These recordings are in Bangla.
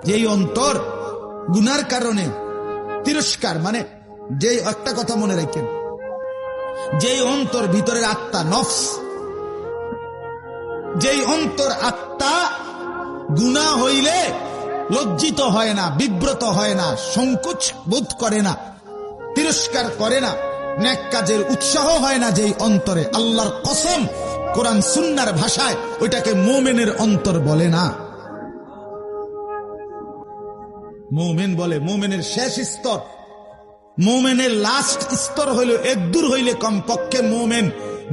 যেই অন্তর গুনার কারণে তিরস্কার, মানে যেই একটা কথা মনে রাখেন, যেই অন্তর ভিতরের আত্মা নফস, যেই অন্তর আত্মা গুনাহ হইলে লজ্জিত হয় না, বিব্রত হয় না, সংকোচ বোধ করে না, তিরস্কার করে না, নেক কাজের উৎসাহ হয় না, যেই অন্তরে, আল্লাহর কসম কোরআন সুন্নাহর ভাষায় ওইটাকে মুমিনের অন্তর বলে না। মুমিন বলে, মুমিনের শেষ স্তর, মুমিনের লাস্ট স্তর হইল একদূর হইলে কমপক্ষে মুমিন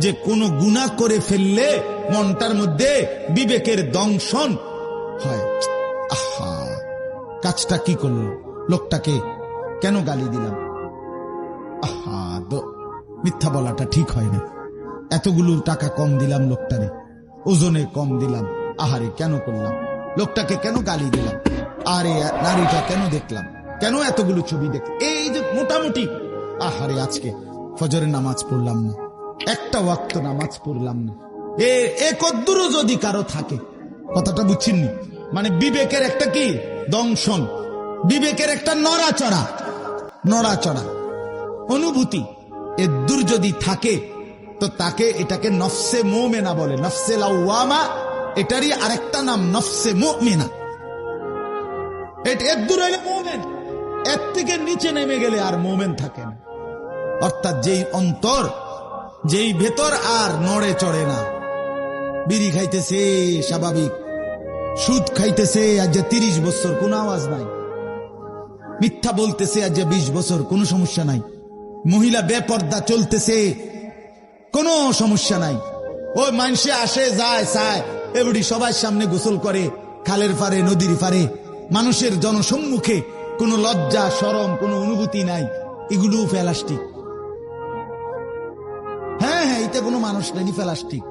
যে কোনো গুনাহ করে ফেললে মনটার মধ্যে বিবেকের দংশন হয়। আহা, কাজটা কি করলো, লোকটাকে কেন গালি দিলাম, আহা মিথ্যা বলাটা ঠিক হয় না, এতগুলো টাকা কম দিলাম লোকটারে, ওজনে কম দিলাম, আহারে কেন করলাম, লোকটাকে কেন গালি দিলাম, আরে নারীটা কেন দেখলাম, কেন এতগুলো ছবি দেখলাম, এই যে মোটামুটি, আহারে আজকে ফজরের নামাজ পড়লাম না, একটা ওয়াক্ত নামাজ পড়লাম না, এ কদ্দুরও যদি কারো থাকে, কথাটা বুঝছেননি, মানে বিবেকের একটা কি দংশন, বিবেকের একটা নড়াচড়া অনুভূতি এদ্দুর যদি থাকে, তো তাকে এটাকে নফসে মুমিনা বলে, নফসে লাওয়ামা এটারই আরেকটা নাম নফসে মুমিনা। এদ্দুর হইলে মুমিন, এর থেকে নিচে নেমে গেলে আর মুমিন থাকে না। অর্থাৎ যেই অন্তর, যেই ভেতর আর নড়ে চড়ে না, বিড়ি খাইতেছে স্বাভাবিক, সুদ খাইতেছে আজ 30 বছর কোনো আওয়াজ নাই, মিথ্যা বলতেছে আজ 20 বছর কোনো সমস্যা নাই, মহিলা বেপর্দা চলতেছে কোনো সমস্যা নাই, ওই মানুষে আসে যায় চায় এবারে সবার সামনে গোসল করে, খালের পারে নদীর পারে, মানুষের জনসম্মুখে কোনো লজ্জা শরম কোনো অনুভূতি নাই, এগুলো প্লাস্টিক। হ্যাঁ, এতে কোনো মানুষ নেই, প্লাস্টিক।